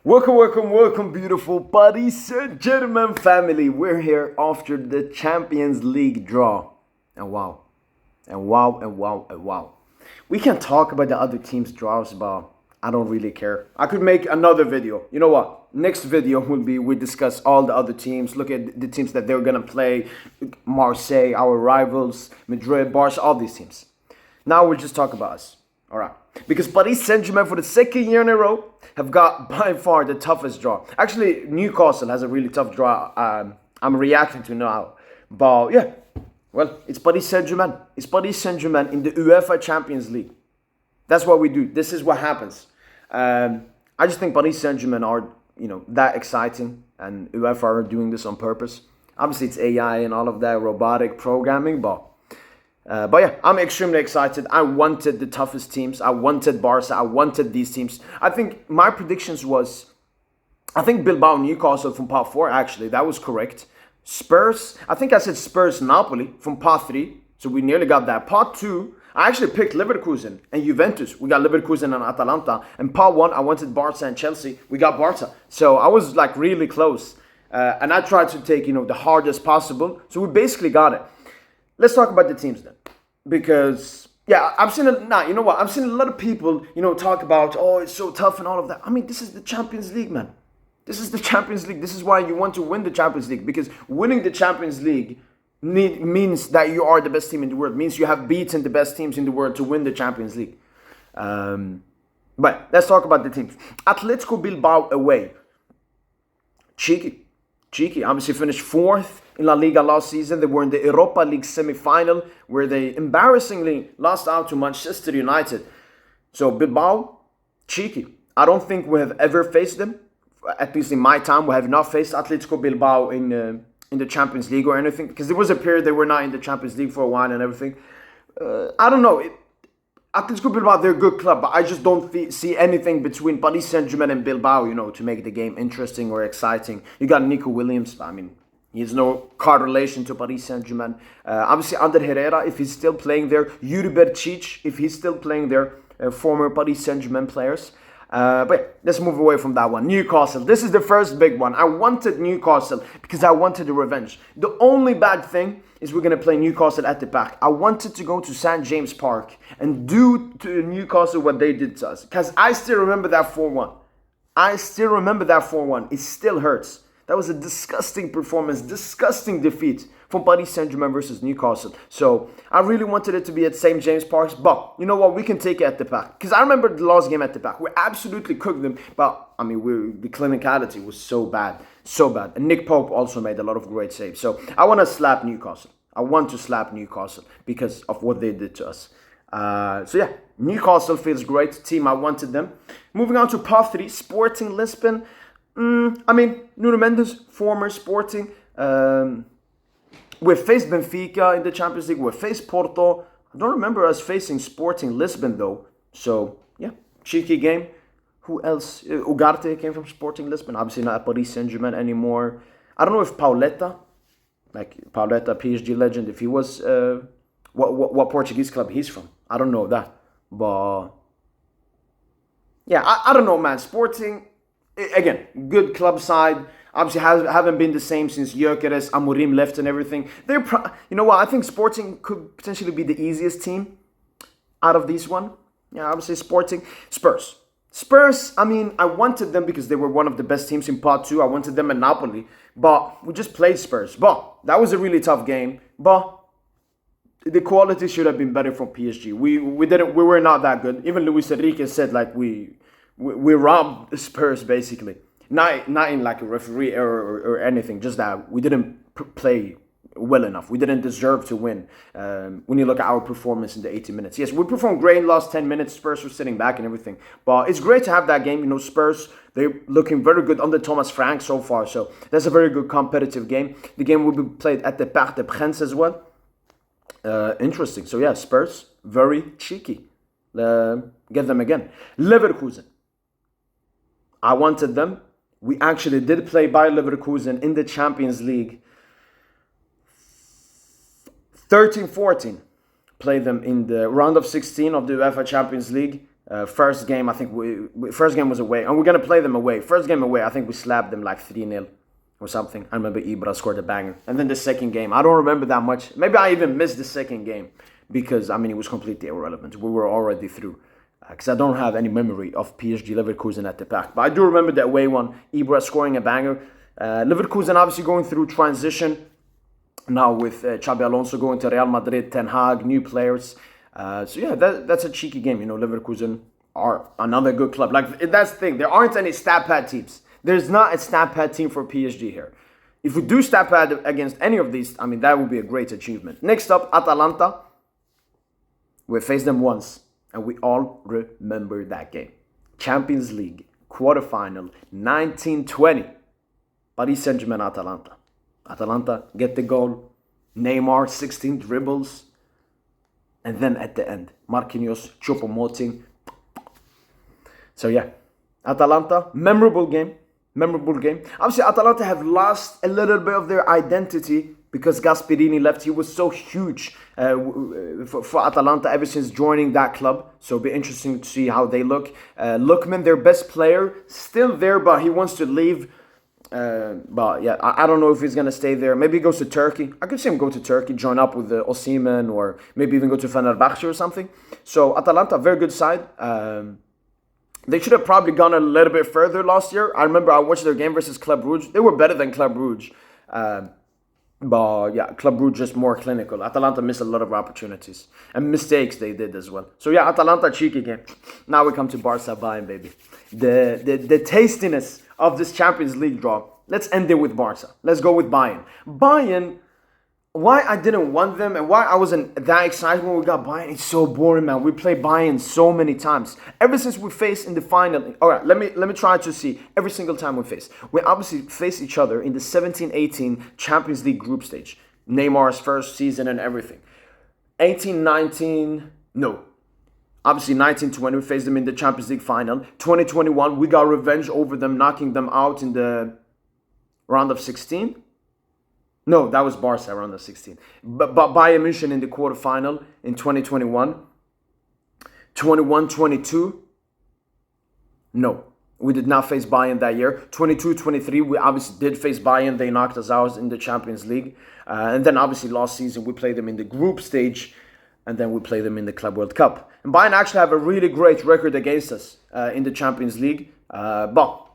Welcome, beautiful Paris Saint-Germain family. We're here after the Champions League draw. And wow. We can talk about the other teams' draws, but I don't really care. I could make another video. You know what? Next video will be we discuss all the other teams, look at the teams that they're going to play, Marseille, our rivals, Madrid, Barca, all these teams. Now we'll just talk about us. All right. Because Paris Saint-Germain, for the second year in a row, have got by far the toughest draw. Actually, Newcastle has a really tough draw. I'm reacting to now. But yeah, well, it's Paris Saint-Germain. It's Paris Saint-Germain in the UEFA Champions League. That's what we do. This is what happens. I just think Paris Saint-Germain are, that exciting. And UEFA are doing this on purpose. Obviously, it's AI and all of that robotic programming, but yeah, I'm extremely excited. I wanted the toughest teams. I wanted Barca. I wanted these teams. I think my predictions was, Bilbao, Newcastle from part 4, actually. That was correct. Spurs, I think I said Spurs, Napoli from part 3. So we nearly got that. Part 2, I actually picked Leverkusen and Juventus. We got Leverkusen and Atalanta. And part 1, I wanted Barca and Chelsea. We got Barca. So I was like really close. And I tried to take, the hardest possible. So we basically got it. Let's talk about the teams then. Because, yeah, I've seen I've seen a lot of people, talk about, oh, it's so tough and all of that. I mean, this is the Champions League, man. This is the Champions League. This is why you want to win the Champions League. Because winning the Champions League means that you are the best team in the world. Means you have beaten the best teams in the world to win the Champions League. But let's talk about the teams. Atletico Bilbao away. Cheeky. Obviously finished 4th in La Liga last season. They were in the Europa League semi-final where they embarrassingly lost out to Manchester United. So Bilbao, cheeky. I don't think we have ever faced them. At least in my time, we have not faced Atletico Bilbao in the Champions League or anything. Because there was a period they were not in the Champions League for a while and everything. I don't know. Atletico Bilbao, they're a good club, but I just don't see anything between Paris Saint-Germain and Bilbao, to make the game interesting or exciting. You got Nico Williams. I mean, he has no correlation to Paris Saint-Germain. Obviously, Ander Herrera, if he's still playing there. Yuri Berčić, if he's still playing there. Former Paris Saint-Germain players. But yeah, let's move away from that one. Newcastle. This is the first big one. I wanted Newcastle because I wanted the revenge. The only bad thing is we're going to play Newcastle at the back. I wanted to go to St. James Park and do to Newcastle what they did to us. Because I still remember that 4-1. It still hurts. That was a disgusting performance, disgusting defeat from Paris Saint-Germain versus Newcastle. So I really wanted it to be at St. James Park, but you know what? We can take it at the back. Because I remember the last game at the back. We absolutely cooked them, but I mean, the clinicality was so bad. And Nick Pope also made a lot of great saves. So I want to slap Newcastle. I want to slap Newcastle because of what they did to us. So yeah, Newcastle feels great. Team, I wanted them. Moving on to part 3, Sporting Lisbon. Nuno Mendes, former Sporting. We faced Benfica in the Champions League. We faced Porto. I don't remember us facing Sporting Lisbon though. So yeah, cheeky game. Who else? Ugarte came from Sporting Lisbon. Obviously not at Paris Saint-Germain anymore. I don't know if Pauleta, PSG legend, if he was what Portuguese club he's from. I don't know that. But yeah, I don't know, man. Sporting, again, good club side. Obviously, haven't been the same since Gyökeres, Amorim left and everything. You know what? I think Sporting could potentially be the easiest team out of these one. Yeah, obviously Sporting. Spurs, I wanted them because they were one of the best teams in part 2. I wanted them in Napoli. But we just played Spurs. But that was a really tough game. But the quality should have been better from PSG. We were not that good. Even Luis Enrique said we robbed Spurs basically. Not in like a referee error or anything, just that we didn't play well enough. We didn't deserve to win. When you look at our performance in the 80 minutes. Yes, we performed great in the last 10 minutes. Spurs were sitting back and everything. But it's great to have that game. Spurs, they're looking very good under Thomas Frank so far. So that's a very good competitive game. The game will be played at the Parc des Princes as well. Interesting. So yeah, Spurs, very cheeky. Get them again. Leverkusen. I wanted them. We actually did play Bayer Leverkusen in the Champions League. 13-14. Played them in the round of 16 of the UEFA Champions League. First game, I think first game was away, and we're gonna play them away. First game away, I think we slapped them like 3-0 or something. I remember Ibra scored a banger, and then the second game, I don't remember that much. Maybe I even missed the second game because it was completely irrelevant. We were already through. Because I don't have any memory of PSG Leverkusen at the back, but I do remember the away one. Ibra scoring a banger. Leverkusen obviously going through transition now with Xabi Alonso going to Real Madrid, Ten Hag, new players. So yeah, that's a cheeky game. Leverkusen are another good club. Like, that's the thing. There aren't any stat pad teams. There's not a stat pad team for PSG here. If we do stat pad against any of these, that would be a great achievement. Next up, Atalanta. We faced them once, and we all remember that game. Champions League quarterfinal, 1920. Paris Saint-Germain, Atalanta. Atalanta get the goal. Neymar, 16 dribbles. And then at the end, Marquinhos, Choupo-Moting. So yeah, Atalanta, memorable game. Obviously, Atalanta have lost a little bit of their identity because Gasperini left. He was so huge for Atalanta ever since joining that club. So it'll be interesting to see how they look. Lookman, their best player, still there, but he wants to leave. But yeah, I don't know if he's gonna stay there. Maybe he goes to Turkey. I could see him go to Turkey, join up with Osimhen, or maybe even go to Fenerbahce or something. So Atalanta, very good side. They should have probably gone a little bit further last year. I remember I watched their game versus Club Brugge. They were better than Club Brugge. But yeah, Club Brugge just more clinical. Atalanta missed a lot of opportunities. And mistakes they did as well. So yeah, Atalanta, cheeky game. Now we come to Barca Bayern, baby. The tastiness of this Champions League draw. Let's end it with Barca. Let's go with Bayern. Bayern, why I didn't want them and why I wasn't that excited when we got Bayern, it's so boring, man. We play Bayern so many times. Ever since we faced in the final, alright, let me try to see every single time we face. We obviously face each other in the 17-18 Champions League group stage. Neymar's first season and everything. 18-19, no. Obviously, 19-20, we faced them in the Champions League final. 2021, we got revenge over them, knocking them out in the round of 16. No, that was Barca, round of 16. But Bayern Munich in the quarterfinal in 2021. 21-22. No, we did not face Bayern that year. 22-23, we obviously did face Bayern. They knocked us out in the Champions League. And then obviously last season, we played them in the group stage. And then we play them in the Club World Cup. And Bayern actually have a really great record against us in the Champions League. But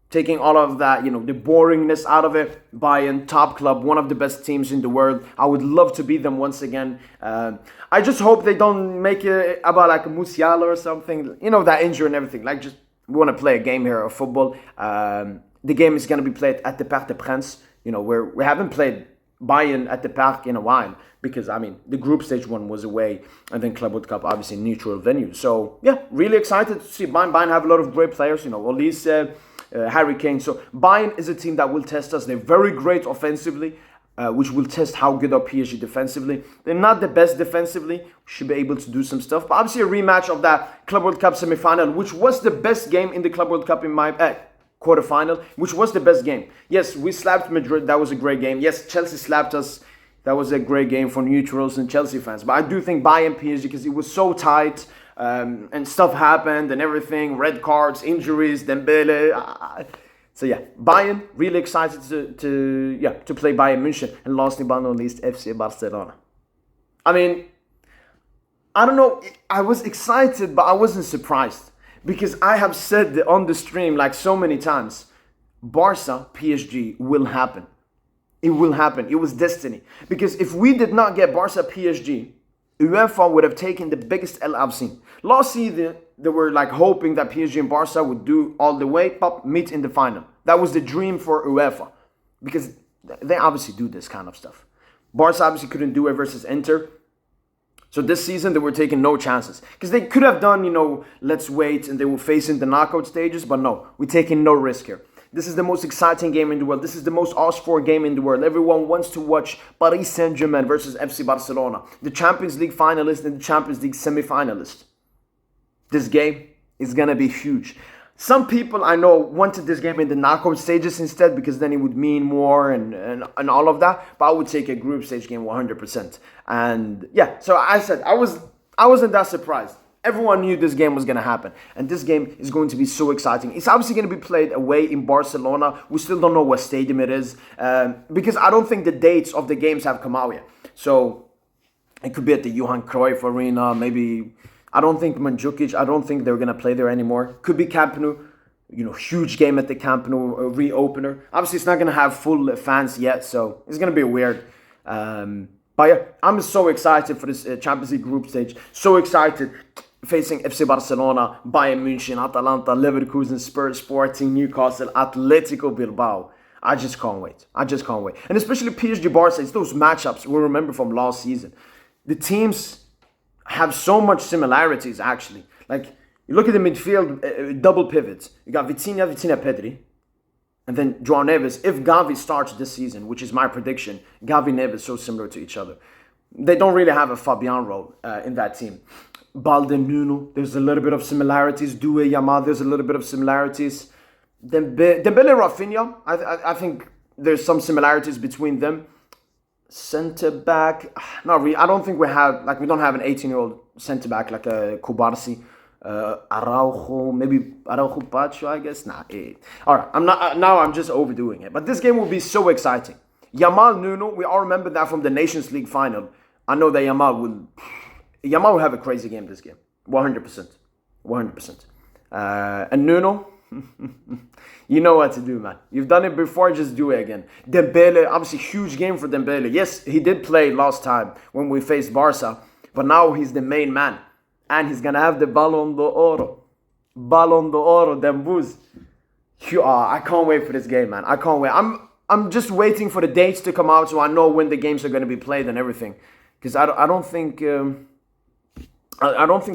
taking all of that, the boringness out of it, Bayern, top club, one of the best teams in the world. I would love to beat them once again. I just hope they don't make it about like a Musiala or something. That injury and everything. Like, just we want to play a game here of football. The game is going to be played at the Parc des Princes. Where we haven't played Bayern at the Parc in a while. Because, the group stage one was away. And then Club World Cup, obviously, neutral venue. So, yeah, really excited to see Bayern. Bayern have a lot of great players. Olise, Harry Kane. So, Bayern is a team that will test us. They're very great offensively, which will test how good are PSG defensively. They're not the best defensively. We should be able to do some stuff. But, obviously, a rematch of that Club World Cup semi-final, which was the best game in the Club World Cup in my quarterfinal, which was the best game. Yes, we slapped Madrid. That was a great game. Yes, Chelsea slapped us. That was a great game for neutrals and Chelsea fans. But I do think Bayern PSG, because it was so tight and stuff happened and everything. Red cards, injuries, Dembele. So yeah, Bayern, really excited to play Bayern Munich. And lastly but not least, FC Barcelona. I don't know. I was excited, but I wasn't surprised. Because I have said on the stream like so many times, Barca PSG will happen. It will happen. It was destiny. Because if we did not get Barca PSG, UEFA would have taken the biggest L I've seen. Last season, they were like hoping that PSG and Barca would do all the way, meet in the final. That was the dream for UEFA. Because they obviously do this kind of stuff. Barca obviously couldn't do it versus Inter. So this season, they were taking no chances. Because they could have done, let's wait and they will face in the knockout stages. But no, we're taking no risk here. This is the most exciting game in the world. This is the most asked-for game in the world. Everyone wants to watch Paris Saint-Germain versus FC Barcelona. The Champions League finalist and the Champions League semi-finalist. This game is going to be huge. Some people I know wanted this game in the knockout stages instead because then it would mean more and all of that. But I would take a group stage game 100%. And yeah, so I said I wasn't that surprised. Everyone knew this game was going to happen. And this game is going to be so exciting. It's obviously going to be played away in Barcelona. We still don't know what stadium it is. Because I don't think the dates of the games have come out yet. So it could be at the Johan Cruyff Arena. Maybe, I don't think Mandzukic, I don't think they're going to play there anymore. Could be Camp Nou. Huge game at the Camp Nou, reopener. Obviously, it's not going to have full fans yet. So it's going to be weird. But yeah, I'm so excited for this Champions League group stage. So excited. Facing FC Barcelona, Bayern Munich, Atalanta, Leverkusen, Spurs, Sporting, Newcastle, Atletico Bilbao. I just can't wait. And especially PSG Barca, it's those matchups we remember from last season. The teams have so much similarities, actually. Like, you look at the midfield, double pivots. You got Vitinha, Pedri. And then João Neves. If Gavi starts this season, which is my prediction, Gavi Neves so similar to each other. They don't really have a Fabian role in that team. Balde, Nuno, there's a little bit of similarities. Due, Yamal, there's a little bit of similarities. Dembele, Rafinha, I think there's some similarities between them. Centre back, not really. I don't think we don't have an 18-year-old centre back like a Kubarsi. Araujo, maybe Araujo Pacho, I guess. All right, I'm just overdoing it. But this game will be so exciting. Yamal, Nuno, we all remember that from the Nations League final. I know that Yamal will have a crazy game this game. 100%. And Nuno, you know what to do, man. You've done it before, just do it again. Dembele, obviously huge game for Dembele. Yes, he did play last time when we faced Barca, but now he's the main man. And he's going to have the Ballon d'Oro, Dembuz. I can't wait for this game, man. I can't wait. I'm just waiting for the dates to come out so I know when the games are going to be played and everything. Because I don't think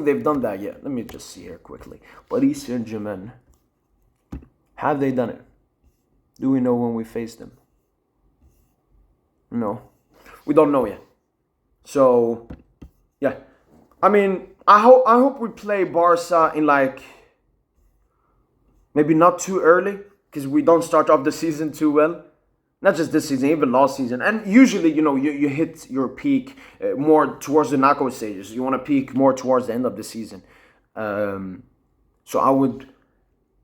they've done that yet. Let me just see here quickly. Paris Saint-Germain. Have they done it? Do we know when we face them? No. We don't know yet. So, yeah. I mean, I hope we play Barca in maybe not too early. Because we don't start off the season too well. Not just this season, even last season. And usually, you hit your peak more towards the knockout stages. You want to peak more towards the end of the season. So I would...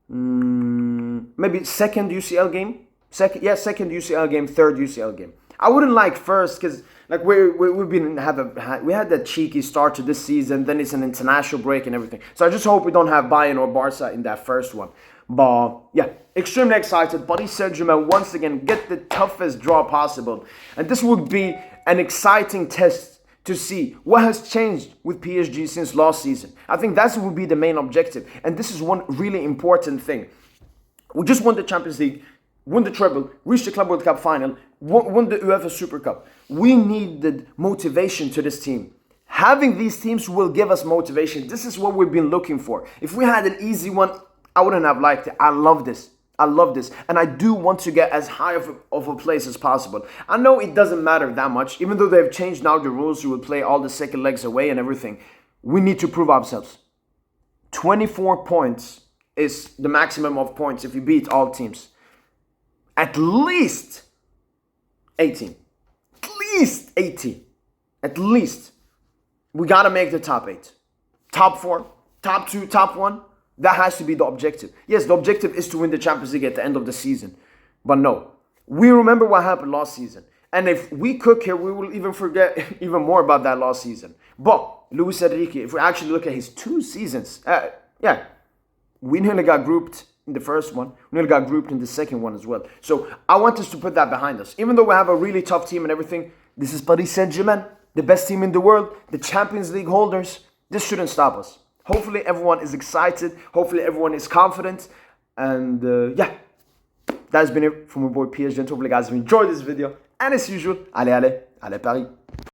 maybe second UCL game. Second UCL game, third UCL game. I wouldn't like first because we had that cheeky start to this season. Then it's an international break and everything. So I just hope we don't have Bayern or Barca in that first one. But yeah, extremely excited. Paris Saint-Germain once again get the toughest draw possible. And this would be an exciting test to see what has changed with PSG since last season. I think that would be the main objective. And this is one really important thing. We just won the Champions League, won the treble, reached the Club World Cup final, won the UEFA Super Cup. We needed motivation to this team. Having these teams will give us motivation. This is what we've been looking for. If we had an easy one, I wouldn't have liked it. I love this. And I do want to get as high of a place as possible. I know it doesn't matter that much. Even though they've changed now the rules, you will play all the second legs away and everything. We need to prove ourselves. 24 points is the maximum of points if you beat all teams. At least 18. At least 18. At least. We got to make the top 8. Top 4, top 2, top 1. That has to be the objective. Yes, the objective is to win the Champions League at the end of the season. But no, we remember what happened last season. And if we cook here, we will even forget even more about that last season. But Luis Enrique, if we actually look at his 2 seasons, we nearly got grouped in the first one. We nearly got grouped in the second one as well. So I want us to put that behind us. Even though we have a really tough team and everything, this is Paris Saint-Germain, the best team in the world, the Champions League holders. This shouldn't stop us. Hopefully everyone is excited. Hopefully everyone is confident. And that's been it from my boy PSG. Hopefully guys have enjoyed this video. And as usual, allez Paris.